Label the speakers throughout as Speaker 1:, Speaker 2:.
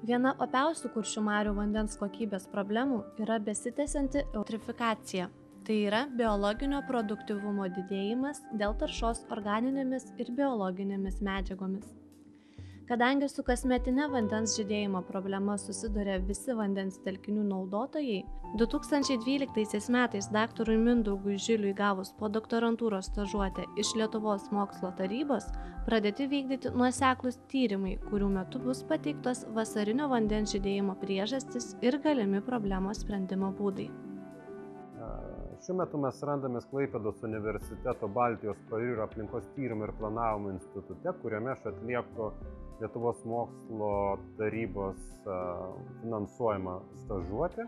Speaker 1: Viena opiausių Kuršių marių vandens kokybės problemų yra besitęsianti eutrifikacija. Tai yra biologinio produktyvumo didėjimas dėl taršos organinėmis ir biologinėmis medžiagomis. Kadangi su kasmetine vandens žydėjimo problema susiduria visi vandens telkinių naudotojai, 2012 metais daktarui Mindaugui Žiliui gavus podoktorantūros stažuotę iš Lietuvos mokslo tarybos pradėti vykdyti nuoseklūs tyrimai, kurių metu bus pateiktos vasarinio vandens žydėjimo priežastys ir galimi problemos sprendimo būdai.
Speaker 2: Šiuo metu mes randamės Klaipėdos universiteto Baltijos pajūrio aplinkos tyrimų ir planavimo institute, kuriame aš atlieku Lietuvos mokslo tarybos finansuojamą stažuotę,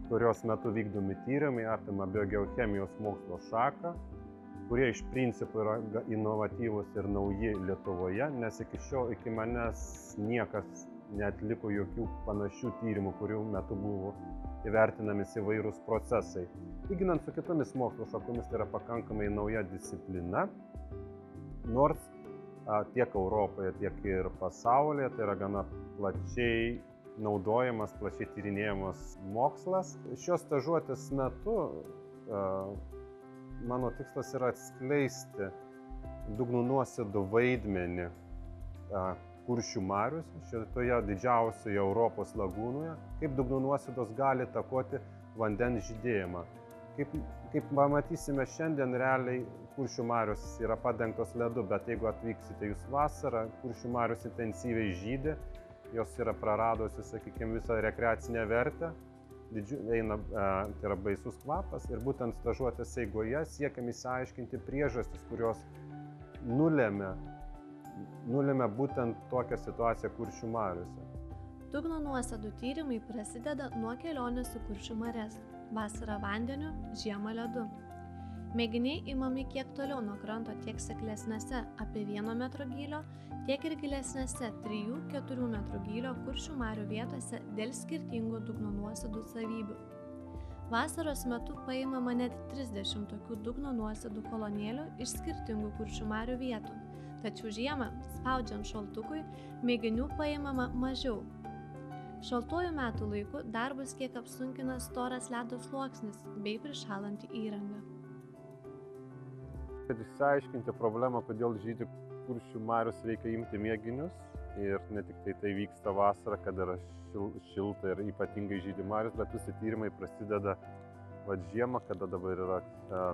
Speaker 2: kurios metu vykdomi tyrimai apima biogeochemijos mokslo šaką, kurie iš principo yra inovatyvūs ir nauji Lietuvoje, nes iki manęs niekas neatliko jokių panašių tyrimų, kurių metu buvo įvertinamis įvairūs procesai. Lyginant su kitomis mokslo šakomis, tai yra pakankamai nauja disciplina, nors tiek Europoje, tiek ir pasaulyje tai yra gana plačiai naudojamas, plačiai tyrinėjamas mokslas. Šios stažuotės metu mano tikslas yra atskleisti dugnų nuosėdų vaidmenį Kuršių mariose, šitoje didžiausioje Europos lagūnoje, kaip dugnų nuosėdos gali įtakoti vandens žydėjimą. Kaip pamatysime šiandien, realiai Kuršių marios yra padengtos ledu, bet jeigu atvyksite jūs vasarą, Kuršių marios intensyviai žydi, jos yra praradusios, sakykime, visą rekreacinę vertę, tai yra baisus kvapas ir būtent stažuotės eigoje siekiam išsiaiškinti priežastis, kurios nulėmė būtent tokią situaciją Kuršių mariose.
Speaker 1: Dugno nuosėdų tyrimai prasideda nuo kelionės į Kuršių marias. Vasarą vandeniu, žiemą ledu. Mėginiai imami kiek toliau nuo kranto tiek seklesnėse apie 1 metro gylio, tiek ir gilesnėse 3–4 metrų gylio Kuršių marių vietose dėl skirtingų dugno nuosėdų savybių. Vasaros metu paimama net 30 tokių dugno nuosėdų kolonėlių iš skirtingų Kuršių marių vietų. Tačiau žiemą, spaudžiant šaltukui, mėginių paimama mažiau. Šaltuoju metų laiku darbus kiek apsunkina storas ledo sluoksnis bei prišalanti įranga.
Speaker 2: Kad išsiaiškinti problemą, kodėl žydi Kuršių marios, reikia imti mėginius. Ir ne tik tai vyksta vasarą, kada yra šilta ir ypatingai žydi marios, bet visi tyrimai prasideda žiemą, kada dabar yra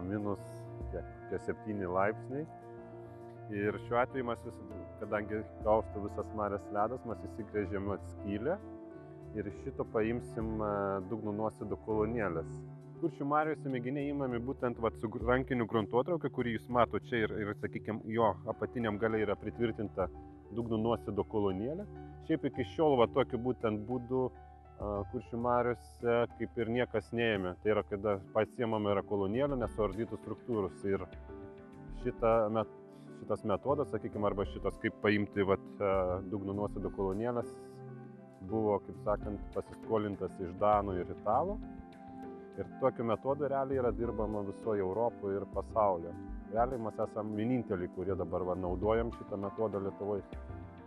Speaker 2: minus 7 laipsniai. Ir šiuo atveju mes kadangi kausto visas marės ledas, mes įsigręžėme skylę ir iš šito paimsim dugno nuosėdų kolonėlės. Kuršių mariose mėginiai imami būtent su rankiniu gruntuotraukiu, kurį jūs matote čia ir sakykime, jo apatiniam gale yra pritvirtinta dugno nuosėdų kolonėlė. Šiaip iki šiol tokiu būtent būdu Kuršių mariose kaip ir niekas neėmė. Tai yra, kada pasiemama yra kolonėlė, nesuardytų struktūros. Ir šitas metodas, sakykime, arba šitas kaip paimti dugno nuosėdų kolonėlės, buvo, kaip sakant, pasiskolintas iš danų ir italų. Ir tokiu metodu realiai yra dirbama visoje Europoje ir pasaulyje. Realiai mes esame vieninteliai, kurie dabar naudojam šitą metodą Lietuvoje.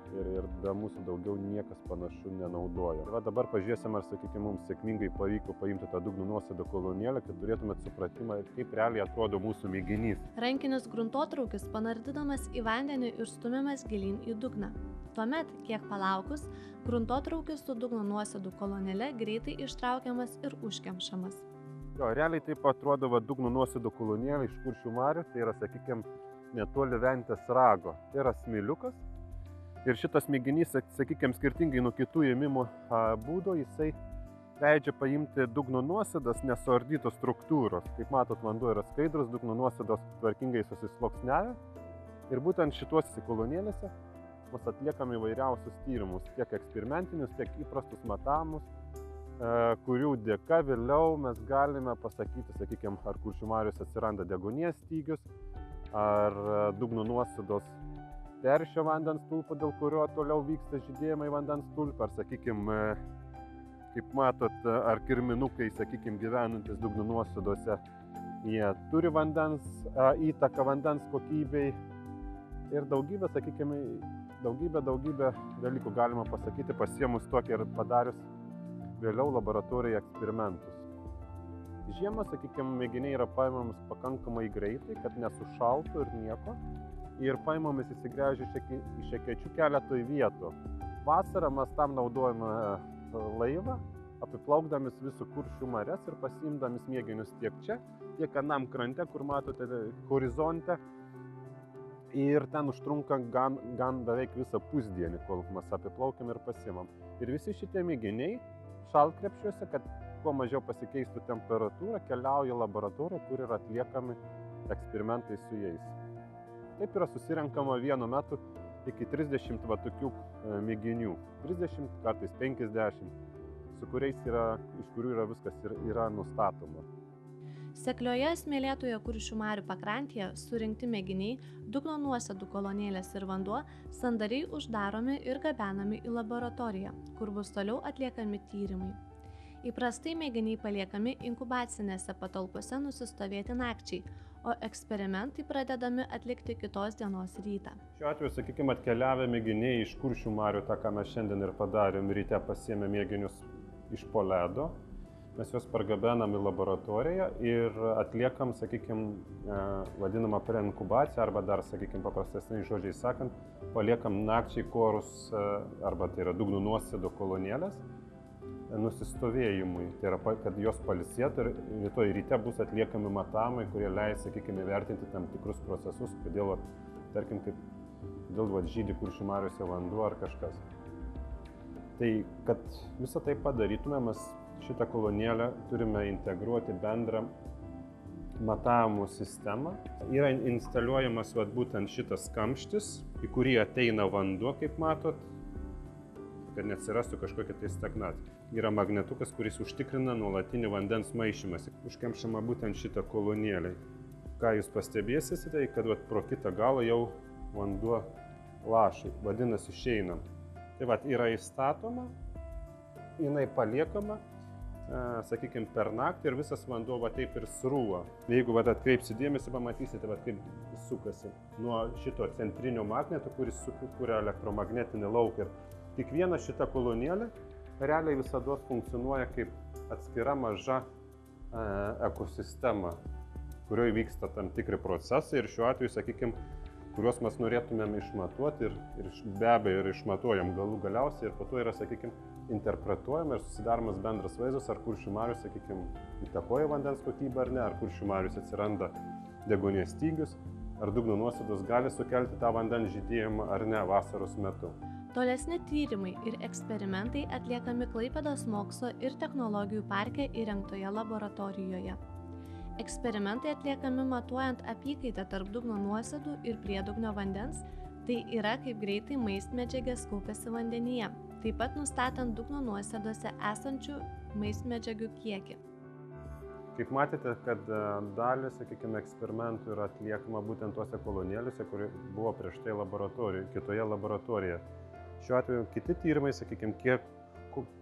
Speaker 2: Ir be mūsų daugiau niekas panašu nenaudoja. Ir dabar pažiūrėsim, ar, sakykime, mums sėkmingai pavyko paimti tą dugno nuosėdų kolonėlę, kad turėtumėt supratimą, kaip realiai atrodo mūsų mėginys.
Speaker 1: Rankinis gruntotraukis panardydamas į vandenį ir stumiamas gilyn į dugną. Tuomet, kiek palaukus, gruntotraukis su dugno nuosėdų kolonėle greitai ištraukiamas ir užkemšamas.
Speaker 2: Realiai taip atrodo dugno nuosėdų kolonėlė iš Kuršių marių, tai yra, sakykime, netoli Ventės rago. Tai yra smėliukas. Ir šitas mėginys, sakykime, skirtingai nuo kitų ėmimo būdų, jisai leidžia paimti dugno nuosėdas nesuardytos struktūros. Kaip matot, vanduo yra skaidrus, dugno nuosėdos tvarkingai susisluoksniavę. Ir būtent šituose kolonėlėse mes atliekame įvairiausius tyrimus, tiek eksperimentinius, tiek įprastus matavimus, kurių dėka vėliau mes galime pasakyti, sakykime, ar Kuršių mariose atsiranda deguonies stygius, ar dugno nuosėdos teršia vandens stulpą, dėl kurio toliau vyksta žydėjimai vandens stulpą, ar, sakykime, kaip matot, ar kirminukai, sakykime, gyvenantis dugno nuosėdose, jie turi įtaką vandens kokybei ir daugybę, sakykime, daugybę dalykų galima pasakyti, pasiemus tokį ir padarius vėliau laboratorijoje eksperimentus. Žiemą, sakykime, mėginiai yra paimamas pakankamai greitai, kad nesušaltų ir nieko. Ir paimamas įsigręžia iš ekečių keletoj vietų. Vasarą mes tam naudojame laivą, apiplaukdamis visų Kuršių marias ir pasiimdamis mėginius tiek čia, tiek anam krante, kur matote horizonte. Ir ten užtrunka gan beveik visą pusdienį, kol mes apiplaukiam ir pasiimam. Ir visi šitie mėginiai šaltkrepšiuose, kad kuo mažiau pasikeistų temperatūra, keliauja į laboratoriją, kur yra atliekami eksperimentai su jais. Taip yra susirenkama vienu metu iki 30 va tokių mėginių. 30, kartais 50, iš kurių yra viskas yra nustatoma.
Speaker 1: Seklioje smėlėtoje Kuršių marių pakrantėje surinkti mėginiai, dugno nuosėdų kolonėlės ir vanduo sandariai uždaromi ir gabenami į laboratoriją, kur bus toliau atliekami tyrimai. Įprastai mėginiai paliekami inkubacinėse patalpose nusistovėti nakčiai, o eksperimentai pradedami atlikti kitos dienos rytą.
Speaker 2: Šiuo atveju, sakykime, atkeliavę mėginiai iš Kuršių marių, tą ką mes šiandien ir padarėm, ryte pasiėmė mėginius iš po ledo. Mes juos pargabenam į laboratoriją ir atliekam, sakykime, vadinamą preinkubaciją, arba dar, sakykime, paprastesniais žodžiais sakant, paliekam nakčiai korus, arba tai yra dugno nuosėdų kolonėlės, nusistovėjimui. Tai yra, kad jos pailsėtų ir rytoj ryte bus atliekami matavimai, kurie leis, sakykime, vertinti tam tikrus procesus, kodėl, tarkim, kodėl žydi Kuršių mariose vanduo ar kažkas. Tai, kad visą tai padarytume, mes šitą kolonėlę turime integruoti bendrą matavimų sistemą. Yra instaliuojamas būtent šitas kamštis, į kurį ateina vanduo, kaip matot, kad neatsirastų kažkokia tai stagnacija. Yra magnetukas, kuris užtikrina nuolatinį vandens maišymąsi. Užkemšama būtent šitą kolonėlę. Ką jūs pastebėsite, tai kad pro kitą galą jau vanduo laša, vadinasi išeinam. Tai yra įstatoma, jinai paliekama, sakykime, per naktį ir visas vanduo taip ir srūva. Jeigu atkreipsi dėmesį, pamatysite, kaip sukasi nuo šito centrinio magneto, kuris sukuria elektromagnetinį lauką. Ir tik viena šita kolonėlė realiai visada funkcionuoja kaip atskira maža ekosistema, kurioje vyksta tam tikri procesai ir šiuo atveju, sakykime, kuriuos mes norėtumėm išmatuoti ir be abejo ir išmatuojam galiausiai ir po to yra, sakykime, interpretuojama ir susidaromas bendras vaizdas, ar Kuršių marius, sakykime, įtakoja vandens kokybę ar ne, ar Kuršių marius atsiranda deguonies stygius, ar dugno nuosėdos gali sukelti tą vandens žydėjimą ar ne vasaros metu.
Speaker 1: Tolesni tyrimai ir eksperimentai atliekami Klaipėdos mokslo ir technologijų parke įrengtoje laboratorijoje. Eksperimentai atliekami matuojant apykaitą tarp dugno nuosėdų ir priedugnio vandens, tai yra kaip greitai maistmedžiagės kaupiasi vandenyje, taip pat nustatant dugno nuosėdose esančių maistmedžiagių kiekį.
Speaker 2: Kaip matėte, kad dalis, sakykime, eksperimentų yra atliekama būtent tuose kolonėliuose, kurie buvo prieš tai kitoje laboratorijoje. Šiuo atveju kiti tyrimai, sakykime,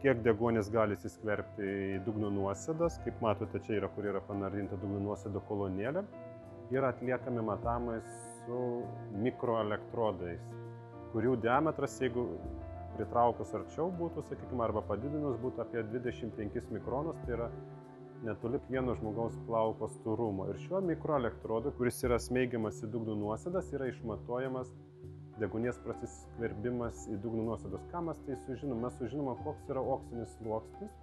Speaker 2: kiek deguonis gali įsiskverbti į dugno nuosėdas, kaip matote, čia yra, kur yra panardinta dugno nuosėdų kolonėlė, yra atliekami matavimai su mikroelektrodais, kurių diametras, jeigu pritraukus arčiau būtų, sakykime, arba padidinus būtų apie 25 mikronus, tai yra netoli vieno žmogaus plauko storumo. Ir šiuo mikroelektrodu, kuris yra smeigiamas į dugno nuosėdas, yra išmatuojamas deguonies prasiskverbimas į dugno nuosėdas. Ką mes tai sužinom? Mes sužinom, koks yra oksinis sluoksnis,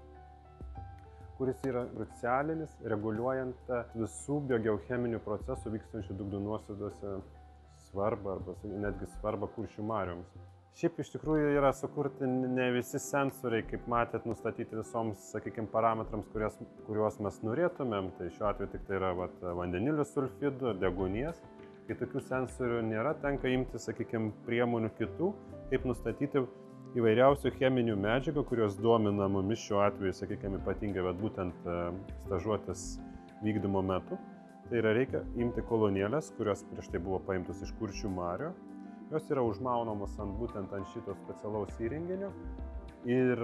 Speaker 2: kuris yra krucialinis, reguliuojant visų biogeocheminių procesų vykstančių dugno nuosėdose svarbą arba netgi svarbą Kuršių marioms. Šiaip iš tikrųjų yra sukurti ne visi sensoriai, kaip matėt, nustatyti visoms, sakykime, parametrams, kuriuos mes norėtumėm. Tai šiuo atveju tik tai yra vandenilio sulfidų, deguonies. Kai tokių sensorių nėra, tenka imti, sakykime, priemonių kitų, kaip nustatyti įvairiausių cheminių medžiagų, kurios domina mumis šiuo atveju, sakykime, ypatingai būtent stažuotės vykdymo metu. Tai yra reikia imti kolonėlės, kurios prieš tai buvo paimtos iš Kuršių marių. Jos yra užmaunamos būtent ant šito specialaus įrenginio ir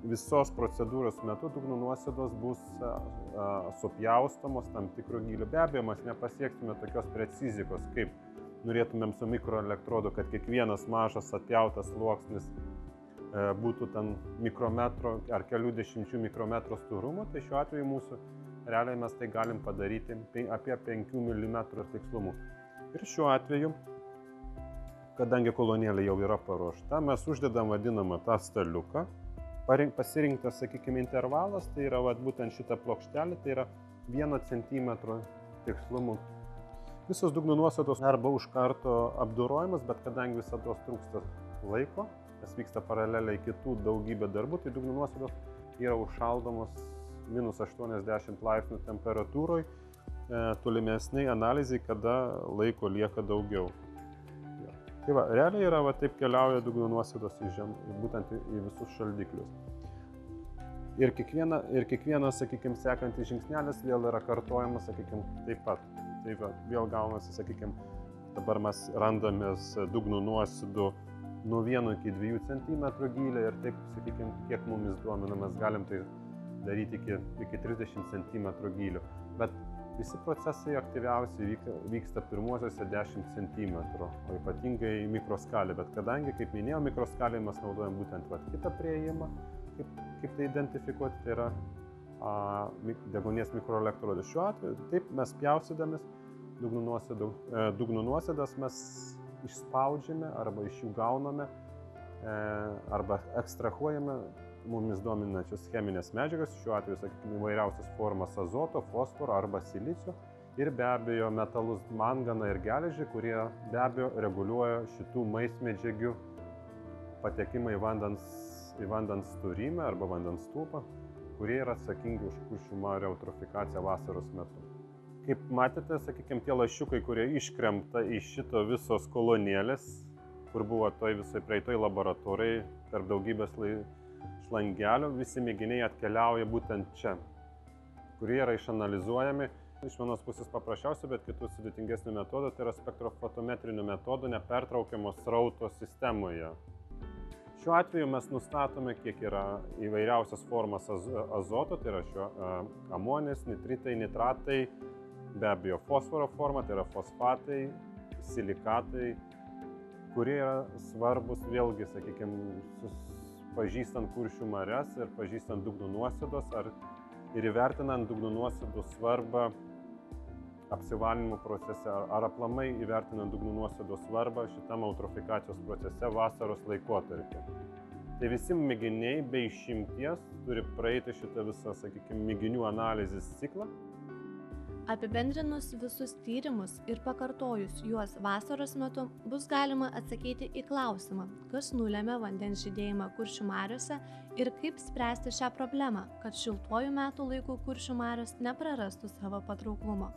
Speaker 2: visos procedūros metu dugno nuosėdos bus supjaustomos tam tikro gylio. Be abejo, mes nepasieksime tokios precizikos kaip norėtumėm su mikroelektrodu, kad kiekvienas mažas atpjautas sluoksnis būtų ten mikrometro ar kelių dešimčių mikrometro storumo, tai šiuo atveju mūsų realiai mes tai galim padaryti apie 5 mm tikslumu. Ir šiuo atveju, kadangi kolonėlė jau yra paruošta, mes uždedam vadinamą tą staliuką. Pasirinktas, sakykime, intervalas, tai yra būtent šita plokštelė, tai yra 1 cm tikslumu. Visos dugno nuosėdos arba už karto apdorojimas, bet kadangi visada trūksta laiko, nes vyksta paraleliai kitų daugybė darbų, tai dugno nuosėdos yra užšaldomos -80 laipsnių temperatūroje tolimesniai analizai, kada laiko lieka daugiau. Tai va, realiai yra, taip keliauja dugno nuosėdos būtent į visus šaldiklius. Ir kiekvienas, sakykime, sekantis žingsnelis vėl yra kartojamas, sakykime, taip pat. Tai va, vėl gaunasi, sakykime, dabar mes randamės dugno nuosėdų nuo 1 iki 2 cm gylio ir taip, sakykime, kiek mumis duomina, mes galim tai daryti iki 30 cm gylio. Bet visi procesai aktyviausiai vyksta pirmuosiuose 10 cm, o ypatingai mikroskalė. Bet kadangi, kaip minėjau, mikroskalėje mes naudojam būtent kitą priėjimą, kaip tai identifikuoti, tai yra deguonies mikroelektrodas. Šiuo atveju, taip mes pjaustydamis dugno nuosėdas mes išspaudžiame arba iš jų gauname arba ekstrahuojame mumis dominančias cheminės medžiagas, šiuo atveju, sakykime, įvairiausias formas azoto, fosforo arba silicio ir be abejo metalus manganą ir geležį, kurie be abejo reguliuoja šitų maismedžiagių patekimą į vandens storymę arba vandens stulpą, kurie yra atsakingi už kuršių marių eutrofikaciją vasaros metu. Kaip matėte, sakykime, tie lašiukai, kurie iškremta iš šito visos kolonėlės, kur buvo toj visai praeitoj laboratorijai, tarp daugybės šlangelių, visi mėginiai atkeliauja būtent čia, kurie yra išanalizuojami. Iš vienos pusės paprasčiausia, bet kitų sudėtingesnių metodų, tai yra spektrofotometrinių metodų nepertraukiamo srauto sistemoje. Šiuo atveju mes nustatome, kiek yra įvairiausias formas azoto, tai yra amonės, nitritai, nitratai, be abejo fosforo forma, tai yra fosfatai, silikatai, kurie yra svarbus vėlgi, sakykime, pažįstant kuršių marias ir pažįstant dugno nuosėdos ir įvertinant dugno nuosėdų svarbą apsivalymo procese ar aplamai įvertinant dugno nuosėdos svarbą šitam eutrofikacijos procese vasaros laikotarpiu. Tai visi mėginiai be išimties turi praeiti šitą visą, sakykime, mėginių analizės ciklą.
Speaker 1: Apibendrinus visus tyrimus ir pakartojus juos vasaros metu bus galima atsakyti į klausimą, kas nulemia vandens žydėjimą kuršių mariose ir kaip spręsti šią problemą, kad šiltuoju metų laiku kuršių marios neprarastų savo patrauklumo.